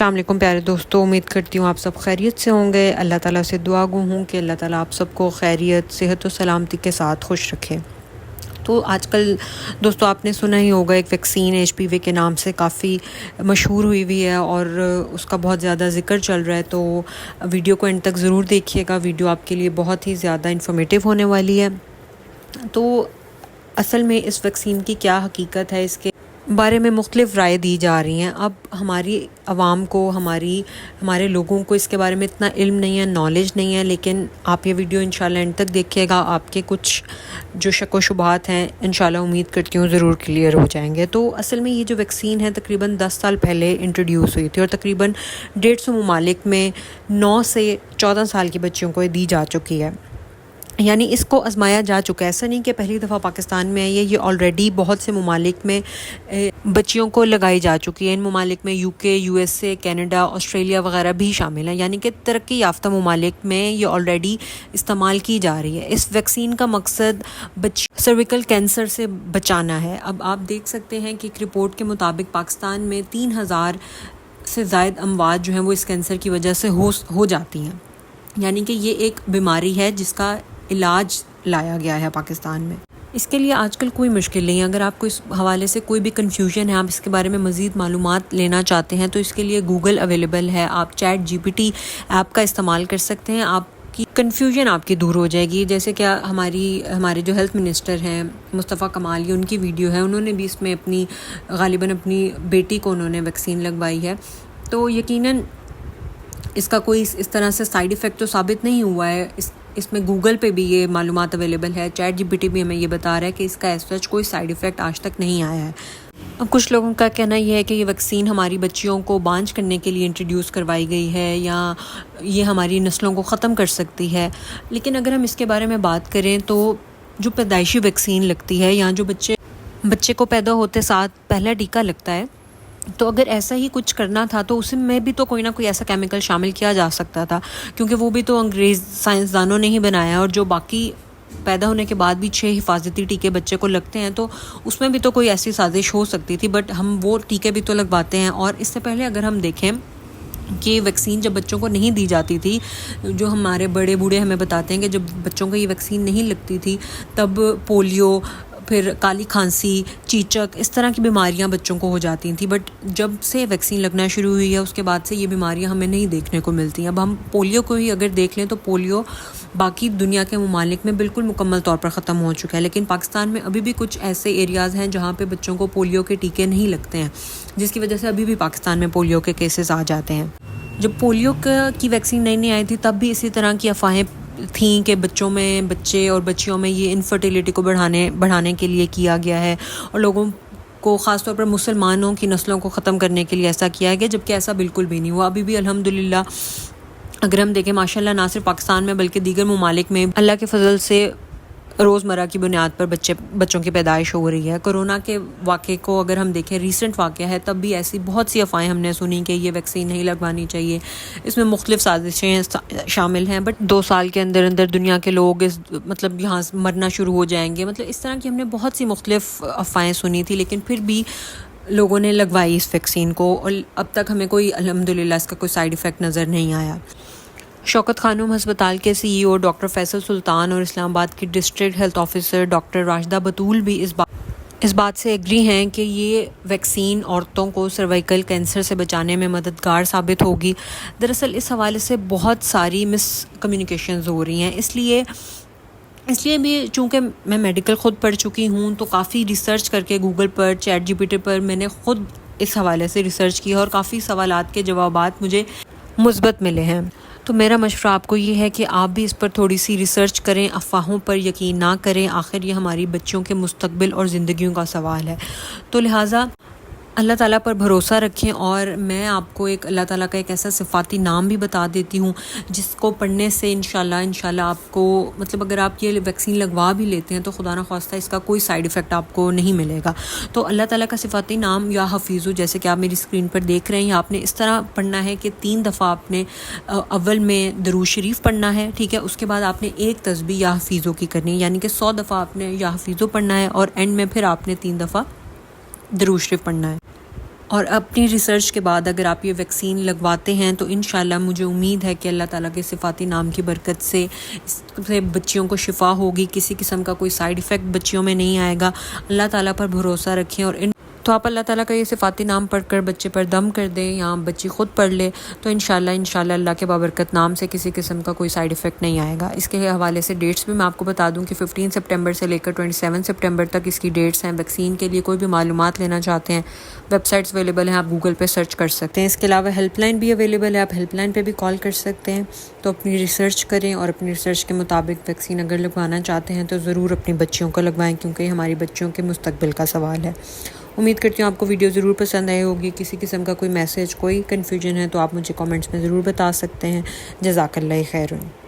अस्सलाम वालेकुम प्यारे दोस्तों, उम्मीद करती हूँ आप सब खैरियत से होंगे। अल्लाह ताला से दुआ गो हूँ कि अल्लाह ताला आप सबको खैरियत, सेहत और सलामती के साथ खुश रखे। तो आजकल दोस्तों आपने सुना ही होगा, एक वैक्सीन HPV के नाम से काफ़ी मशहूर हुई है और उसका बहुत ज़्यादा ज़िक्र चल रहा है। तो वीडियो को एंड तक ज़रूर देखिएगा, वीडियो आपके लिए बहुत ही ज़्यादा इन्फॉर्मेटिव होने वाली है। तो असल में इस वैक्सीन की क्या हकीकत है, इसके बारे में मुख्तलिफ़ राय दी जा रही हैं। अब हमारी आवाम को, हमारे लोगों को इसके बारे में इतना इल्म नहीं है, नॉलेज नहीं है, लेकिन आप ये वीडियो इंशाल्लाह एंड तक देखिएगा, आपके कुछ जो शक व शुबहात हैं इंशाल्लाह उम्मीद करती हूँ ज़रूर क्लियर हो जाएंगे। तो असल में ये जो वैक्सीन है तकरीबन 10 साल पहले इंट्रोड्यूस हुई थी और तकरीबन 150 ममालिक में 9 से 14 साल की बच्चियों को दी जा चुकी है, यानी इसको आजमाया जा चुका है। ऐसा नहीं कि पहली दफ़ा पाकिस्तान में है, ये ऑलरेडी बहुत से ममालिक में बच्चियों को लगाई जा चुकी है। इन ममालिक में UK, USA, कनाडा, ऑस्ट्रेलिया वगैरह भी शामिल हैं, यानी कि तरक्की याफ्ता ममालिक में ये ऑलरेडी इस्तेमाल की जा रही है। इस वैक्सीन का मकसद सर्विकल कैंसर से बचाना है। अब आप देख सकते हैं कि एक रिपोर्ट के मुताबिक पाकिस्तान में 3000 से ज़ायद अमवात जो हैं वो इस कैंसर की वजह से हो जाती हैं, यानी कि ये एक बीमारी है जिसका इलाज लाया गया है पाकिस्तान में। इसके लिए आजकल कोई मुश्किल नहीं है। अगर आपको इस हवाले से कोई भी कन्फ्यूजन है, आप इसके बारे में मज़ीद मालूमात लेना चाहते हैं, तो इसके लिए गूगल अवेलेबल है। आप ChatGPT ऐप का इस्तेमाल कर सकते हैं, आपकी कन्फ्यूजन आपकी दूर हो जाएगी। जैसे कि हमारे जो हेल्थ मिनिस्टर हैं मुस्तफ़ा कमाल, ये उनकी वीडियो है, उन्होंने भी इसमें गालिबन अपनी बेटी को उन्होंने वैक्सीन लगवाई है। तो यकीनन इसका कोई इस तरह से साइड इफ़ेक्ट तो साबित नहीं हुआ है। इसमें गूगल पे भी ये मालूमात अवेलेबल है, ChatGPT भी हमें ये बता रहा है कि इसका एज सच कोई साइड इफ़ेक्ट आज तक नहीं आया है। अब कुछ लोगों का कहना यह है कि ये वैक्सीन हमारी बच्चियों को बांझ करने के लिए इंट्रोड्यूस करवाई गई है या ये हमारी नस्लों को ख़त्म कर सकती है। लेकिन अगर हम इसके बारे में बात करें तो जो पैदाइशी वैक्सीन लगती है, या जो बच्चे को पैदा होते साथ पहला टीका लगता है, तो अगर ऐसा ही कुछ करना था तो उसमें भी तो कोई ना कोई ऐसा केमिकल शामिल किया जा सकता था, क्योंकि वो भी तो अंग्रेज़ साइंसदानों ने ही बनाया। और जो बाकी पैदा होने के बाद भी 6 हिफाजती टीके बच्चे को लगते हैं, तो उसमें भी तो कोई ऐसी साजिश हो सकती थी, बट हम वो टीके भी तो लगवाते हैं। और इससे पहले अगर हम देखें कि वैक्सीन जब बच्चों को नहीं दी जाती थी, जो हमारे बड़े बूढ़े हमें बताते हैं कि जब बच्चों को ये वैक्सीन नहीं लगती थी तब पोलियो, फिर काली खांसी, चीचक, इस तरह की बीमारियां बच्चों को हो जाती थी। बट जब से वैक्सीन लगना शुरू हुई है उसके बाद से ये बीमारियां हमें नहीं देखने को मिलती। अब हम पोलियो को ही अगर देख लें तो पोलियो बाकी दुनिया के ममालिक में बिल्कुल मुकम्मल तौर पर ख़त्म हो चुका है, लेकिन पाकिस्तान में अभी भी कुछ ऐसे एरियाज़ हैं जहाँ पे बच्चों को पोलियो के टीके नहीं लगते हैं, जिसकी वजह से अभी भी पाकिस्तान में पोलियो के केसेस आ जाते हैं। जब पोलियो की वैक्सीन नहीं आई थी तब भी इसी तरह की अफवाहें थी कि बच्चे और बच्चियों में ये इनफर्टिलिटी को बढ़ाने के लिए किया गया है और लोगों को, ख़ास तौर पर मुसलमानों की नस्लों को ख़त्म करने के लिए ऐसा किया गया, जबकि ऐसा बिल्कुल भी नहीं हुआ। अभी भी अल्हम्दुलिल्लाह अगर हम देखें माशाल्लाह ना सिर्फ पाकिस्तान में बल्कि दीगर ममालिक में अल्लाह के फजल से रोज़मर्रा की बुनियाद पर बच्चों की पैदाइश हो रही है। कोरोना के वाक़े को अगर हम देखें, रीसेंट वाक़या है, तब भी ऐसी बहुत सी अफवाहें हमने सुनी कि ये वैक्सीन नहीं लगवानी चाहिए, इसमें मुख्तलिफ़ साजिशें शामिल हैं, बट 2 साल के अंदर अंदर दुनिया के लोग यहाँ मरना शुरू हो जाएंगे। इस तरह की हमने बहुत सी मुख्तलिफ़ अफवाहें सुनी थी, लेकिन फिर भी लोगों ने लगवाई इस वैक्सीन को और अब तक हमें कोई अल्हम्दुलिल्लाह इसका कोई साइड इफ़ेक्ट नज़र नहीं आया। शौकत खानूम हस्पताल के CEO डॉक्टर फैसल सुल्तान और इस्लामाबाद की district health officer doctor Rashida Batool भी इस बात से एग्री हैं कि ये वैक्सीन औरतों को सर्वाइकल कैंसर से बचाने में मददगार साबित होगी। दरअसल इस हवाले से बहुत सारी मिस कम्युनिकेशंस हो रही हैं, इसलिए भी चूँकि मैं मेडिकल ख़ुद पढ़ चुकी हूँ तो काफ़ी रिसर्च करके गूगल पर, ChatGPT पर मैंने ख़ुद इस हवाले से रिसर्च किया और काफ़ी सवालात के जवाबात मुझे मुस्बत मिले हैं। तो मेरा मशवरा आपको ये है कि आप भी इस पर थोड़ी सी रिसर्च करें, अफवाहों पर यकीन ना करें। आखिर ये हमारी बच्चों के मुस्तकबिल और ज़िंदगियों का सवाल है, तो लिहाजा अल्लाह ताला पर भरोसा रखें। और मैं आपको अल्लाह ताला का एक ऐसा सिफाती नाम भी बता देती हूँ जिसको पढ़ने से इंशाल्लाह आपको, अगर आप ये वैक्सीन लगवा भी लेते हैं तो खुदा ना ख्वास्ता इसका कोई साइड इफ़ेक्ट आपको नहीं मिलेगा। तो अल्लाह ताला का सिफाती नाम या हफीज़ु, जैसे कि आप मेरी स्क्रीन पर देख रहे हैं, आपने इस तरह पढ़ना है कि 3 दफ़ा आपने अव्वल में दरूद शरीफ पढ़ना है, ठीक है। उसके बाद आपने एक तस्बीह या हफीज़ों की करनी है, यानी कि 100 दफ़ा आपने या हफीज़ों पढ़ना है और एंड में फिर आपने 3 दफ़ा दरूद शरीफ पढ़ना है। اور اپنی ریسرچ کے بعد اگر آپ یہ ویکسین لگواتے ہیں تو انشاءاللہ مجھے امید ہے کہ اللہ تعالیٰ کے صفاتی نام کی برکت سے اس سے بچیوں کو شفا ہوگی، کسی قسم کا کوئی سائیڈ ایفیکٹ بچیوں میں نہیں آئے گا۔ اللہ تعالیٰ پر بھروسہ رکھیں اور تو آپ اللہ تعالیٰ کا یہ صفاتی نام پڑھ کر بچے پر دم کر دیں یا بچی خود پڑھ لے تو انشاءاللہ اللہ کے بابرکت نام سے کسی قسم کا کوئی سائیڈ ایفیکٹ نہیں آئے گا۔ اس کے حوالے سے ڈیٹس بھی میں آپ کو بتا دوں کہ 15 سپٹمبر سے لے کر 27 سپٹمبر تک اس کی ڈیٹس ہیں۔ ویکسین کے لیے کوئی بھی معلومات لینا چاہتے ہیں، ویب سائٹس اویلیبل ہیں، آپ گوگل پہ سرچ کر سکتے ہیں۔ اس کے علاوہ ہیلپ لائن بھی اویلیبل ہے، آپ ہیلپ لائن پہ بھی کال کر سکتے ہیں۔ تو اپنی ریسرچ کریں اور اپنی ریسرچ کے مطابق ویکسین اگر لگوانا چاہتے ہیں تو ضرور اپنی بچیوں کو لگوائیں، کیونکہ یہ ہماری بچیوں کے مستقبل کا سوال ہے۔ امید کرتی ہوں آپ کو ویڈیو ضرور پسند آئی ہوگی۔ کسی قسم کا کوئی میسج، کوئی کنفیوژن ہے تو آپ مجھے کامنٹس میں ضرور بتا سکتے ہیں۔ جزاک اللہ خیر۔